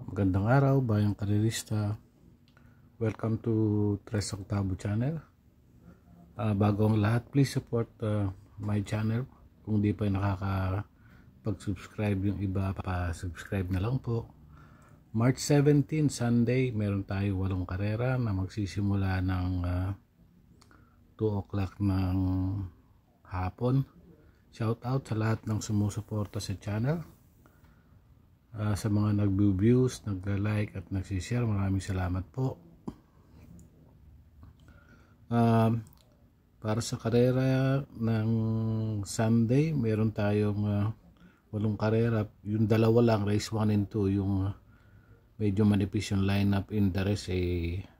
Magandang araw, bayang karerista. Welcome to Tres Octavo channel. Bago ang lahat, please support my channel. Kung di pa nakakapag-subscribe yung iba, pa-subscribe na lang po. March 17, Sunday, meron tayo 8 karera na magsisimula ng 2 o'clock ng hapon. Shout out sa lahat ng sumusuporta sa channel. Sa mga nag-views, nag-like at nag-share, maraming salamat po. Para sa karera ng Sunday, meron tayong 8 karera. Yung dalawa lang, race 1 and 2, yung medyo manipis yung lineup. In the rest,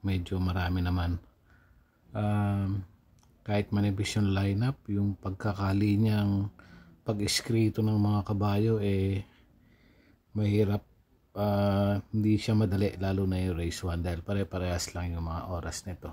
medyo marami naman. Kahit manipis yung lineup, yung pagkakalinyang pag-iskrito ng mga kabayo, mahirap, hindi siya madali, lalo na yung race 1 dahil pare-parehas lang yung mga oras nito.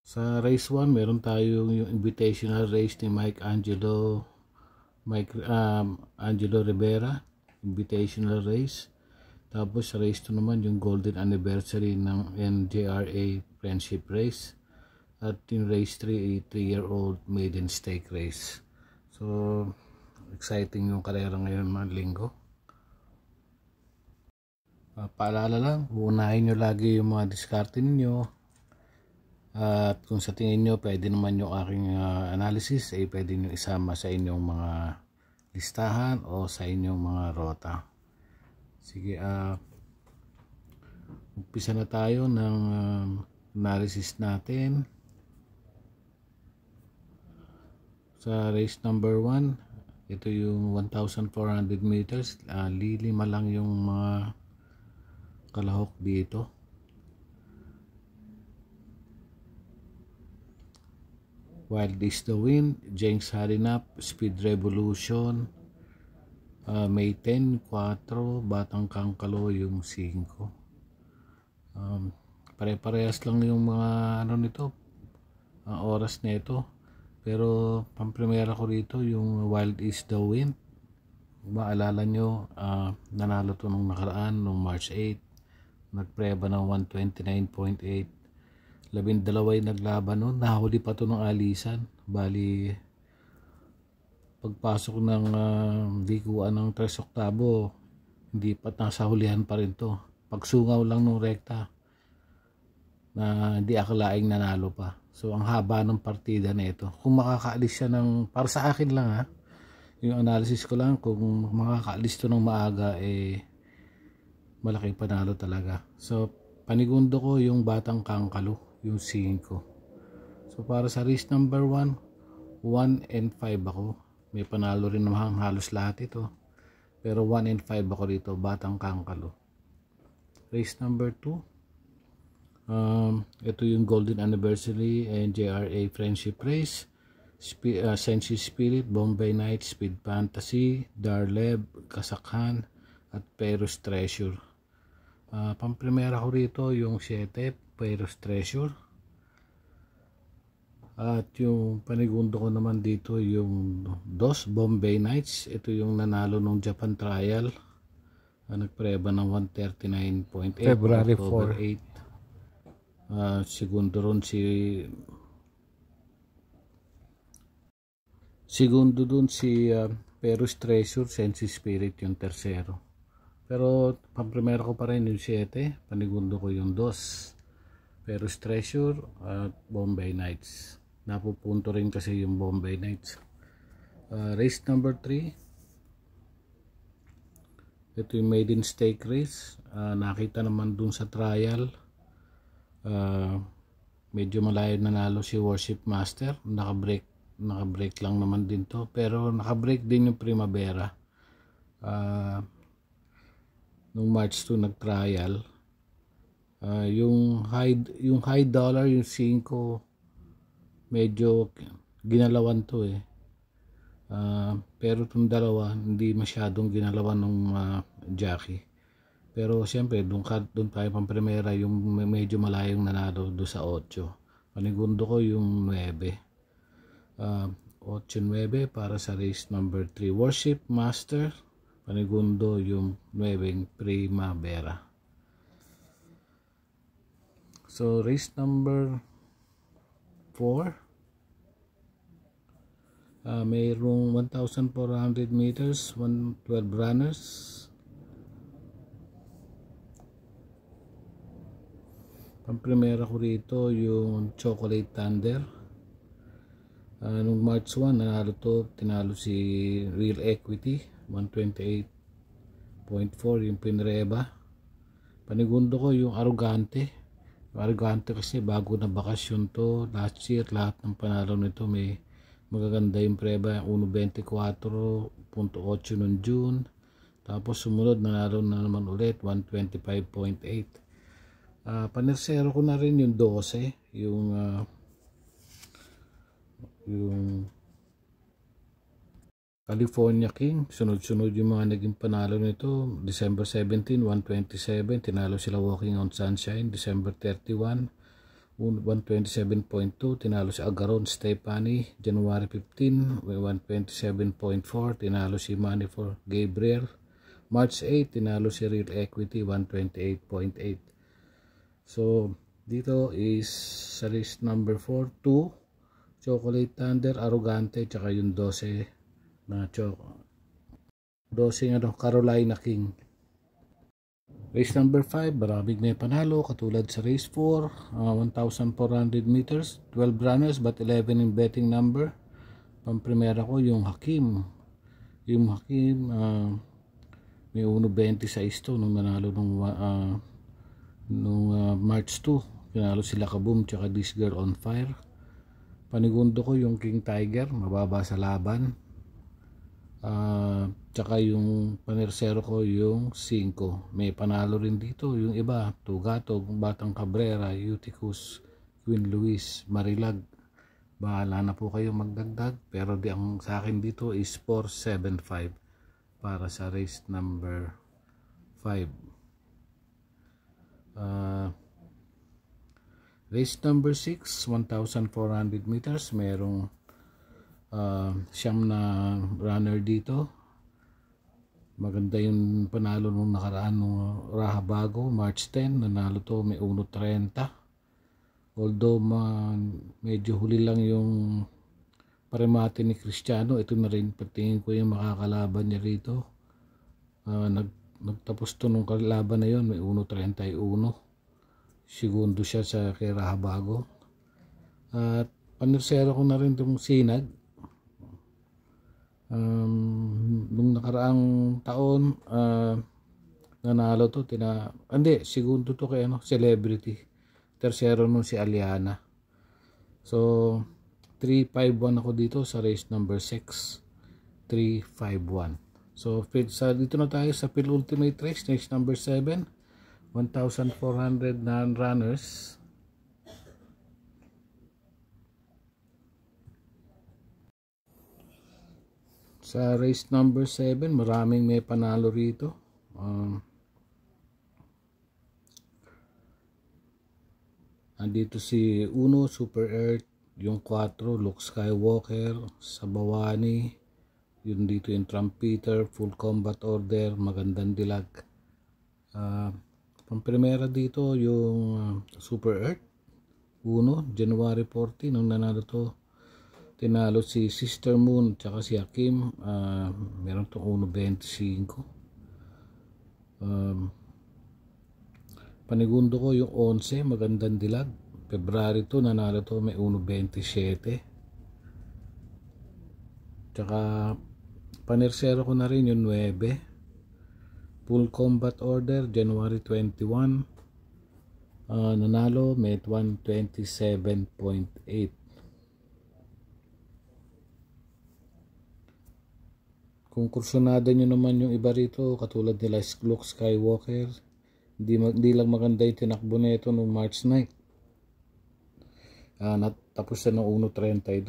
Sa race 1 meron tayong yung invitational race ni Angelo Rivera, invitational race. Tapos sa race 2 naman yung golden anniversary ng NJRA friendship race, at yung race 3 3-year-old maiden stake race. So exciting yung karera ngayon mga linggo. Paalala lang, unahin nyo lagi yung mga diskarte ninyo, at kung sa tingin nyo pwede naman yung aking analysis, pwede nyo isama sa inyong mga listahan o sa inyong mga rota. Sige, umpisa na tayo ng analysis natin. Sa race number 1, ito yung 1,400 meters. Lilima lang yung mga kalahok dito. Wild is the Wind, Jenks Harinap, Speed Revolution, May 10, 4, Batang Kangkalo yung 5. Pare-parehas lang yung mga oras nito. Pero pamprimera ko rito yung Wild is the Wind. Maalala nyo, nanalo to nung nakaraan, nung March 8. Nagpreba ng 129.8. 12 naglaban nun. Nahuli pa to ng alisan. Bali, pagpasok ng likuan ng 3 Octavo, hindi pa, nasa hulihan pa rin to. Pagsungaw lang nung rekta, na hindi akalaing nanalo pa. So ang haba ng partida na ito. Kung makakaalis siya ng, para sa akin lang yung analysis ko lang, kung makakaalis to ng maaga, malaking panalo talaga. So panigundo ko yung Batang Kangkalo, yung 5. So para sa race number 1, 1 and 5 ako. May panalo rin naman halos lahat ito. Pero 1 and 5 ako dito, Batang Kangkalo. Race number 2, ito yung golden anniversary and JRA friendship race. Sensi Spirit, Bombay Night, Speed Fantasy, Darleb, Kasakhan at Perus Treasure. Pamprimera ko rito yung 7, Perus Treasure. At yung panigundo ko naman dito yung 2, Bombay Nights. Ito yung nanalo ng Japan Trial, nagpreba ng 139.8 February 4. Segundo dun si Perus Treasure, Sensi Spirit yung tersero. Pero pamprimera ko pa rin yung 7, panigundo ko yung 2, Perus Treasure at Bombay Nights. Napupunto rin kasi yung Bombay Nights. Race number 3, ito yung maiden stake race. Nakita naman dun sa trial, medyo malayo nanalo si Worship Master. Naka-break lang naman din to, pero naka-break din yung Primavera. Nung March 2 nag-trial, yung high dollar, yung 5, medyo ginalawan to pero itong dalawa hindi masyadong ginalawan ng jockey. Pero siyempre doon tayo pamprimera yung medyo malayong nanalo do sa 8. Panigundo ko yung 9. 8-9 para sa race number 3. Worship Master, Panigundo yung 9 Primavera. So race number 4, mayroong 1,400 meters, 112 runners. Pang-primera ko rito yung Chocolate Thunder. Nung March 1 nanalo to, tinalo si Real Equity 128.4 yung Pinreba. Panigundo ko yung Arrogante. Yung Arrogante kasi bago na bakasyon to, last year lahat ng panalo nito may magaganda yung preba, 124.8 noong June. Tapos sumunod nanalo na naman ulit 125.8. Panersero ko na rin yung 12, yung California King. Sunod-sunod yung mga naging panalo nito. December 17, 127, tinalo sila Walking on Sunshine. December 31, 127.2, tinalo si Agaron Stefani. January 15, 127.4, tinalo si Money for Gabriel. March 8, tinalo si Real Equity 128.8. So dito is sa list number 4, 2 Chocolate Thunder, Arrogante, tsaka yung 12 na Carolina King. Race number 5, maraming may panalo katulad sa race 4, 1,400 meters, 12 runners but 11 in betting number. Pang-primera ko yung Hakim. Yung Hakim may 1.26 to nung nanalo nung March 2. Pinalo sila Kaboom tsaka This Girl on Fire. Panigundo ko yung King Tiger, mababa sa laban. Tsaka yung panersero ko yung 5. May panalo rin dito yung iba, Tugatog, Batang Cabrera, Eutychus, Queen Luis, Marilag. Bahala na po kayo magdagdag, pero ang sa akin dito is 475 para sa race number 5. Race number 6, 1,400 meters, merong siyam na runner dito. Maganda yung panalo nung nakaraan nung Rahabago, March 10, nanalo to, may 1.30. Although medyo huli lang yung paremate ni Cristiano, ito na rin patingin ko yung makakalaban niya rito. Nagtapos to nung kalaban na yon, may 1.31. Segundo siya sa kay Rahabago. At panersero ko na rin itong Sinag. Nung nakaraang taon nanalo to, segundo to kay Celebrity. Tersero nung si Aliana. So 351 ako dito sa race number 6. 351. So dito na tayo sa penultimate race number 7, 1,400 na runners. Sa race number 7, maraming may panalo rito. Andito si 1, Super Earth, yung 4, Luke Skywalker, Sabawani, yun dito yung Trumpeter, Full Combat Order, Magandang Dilag. Pang-primera dito yung Super Earth, 1, January 14, nung nanalo to. Tinalo si Sister Moon tsaka si Hakim. Meron to 1.25. Panigundo ko yung 11, Magandang Dilag. February 2, nanalo to, may 1.27. Tsaka panersero ko na rin yung 9, Full Combat Order, January 21. Nanalo, may 127.8. Kung kursunada nyo naman yung iba rito, katulad nila Luke Skywalker, hindi lang maganda yung tinakbo na ito noong March 9. Natapos na ng 1.32.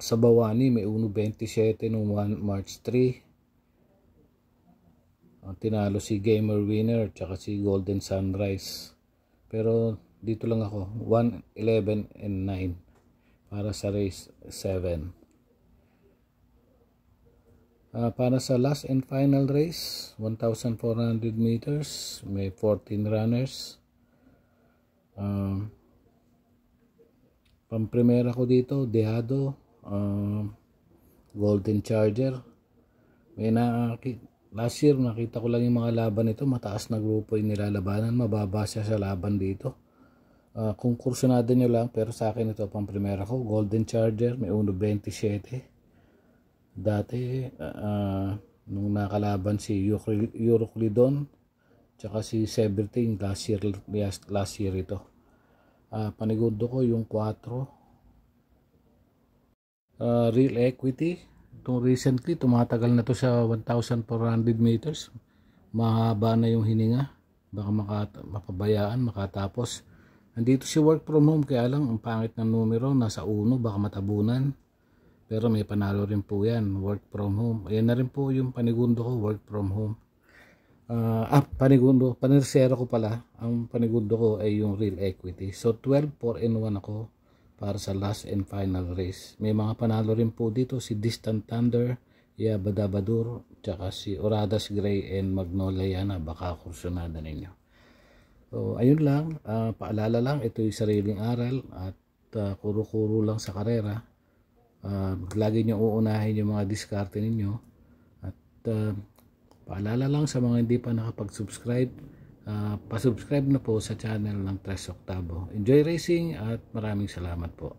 Sa Bawani may 1.27 noong March 3. Tinalo si Gamer Winner tsaka si Golden Sunrise. Pero dito lang ako, 1.11 and 9 para sa race 7. Para sa last and final race, 1,400 meters, may 14 runners. Pamprimera ko dito, Dehado, Golden Charger. Last year nakita ko lang yung mga laban nito, mataas na grupo yung nilalabanan, mababa siya sa laban dito. Kung kursunado nyo lang, pero sa akin ito pamprimera ko, Golden Charger, may 1.27. Dati nung nakalaban si Euroclidon tsaka si Severting last year ito. Panigundo ko yung 4. Real Equity, itong recently tumatagal na to sa 1,400 meters. Mahaba na yung hininga, baka mapabayaan, makatapos. Nandito si work from home, kaya lang ang pangit ng numero, nasa 1, baka matabunan. Pero may panalo rin po yan, work from home. Ayan na rin po yung panigundo ko, work from home. Panirsero ko pala, ang panigundo ko ay yung Real Equity. So 12, 4-1 ako para sa last and final race. May mga panalo rin po dito, si Distant Thunder, Yabadabadur, tsaka si Oradas Gray and Magnolia Yana, baka kursunada ninyo. So ayun lang, paalala lang, ito yung sariling aral at kuro-kuro lang sa karera. Lagi nyo uunahin yung mga diskarte ninyo at paalala lang sa mga hindi pa nakapag-subscribe, pasubscribe na po sa channel ng Tres Octavo. Enjoy racing at maraming salamat po.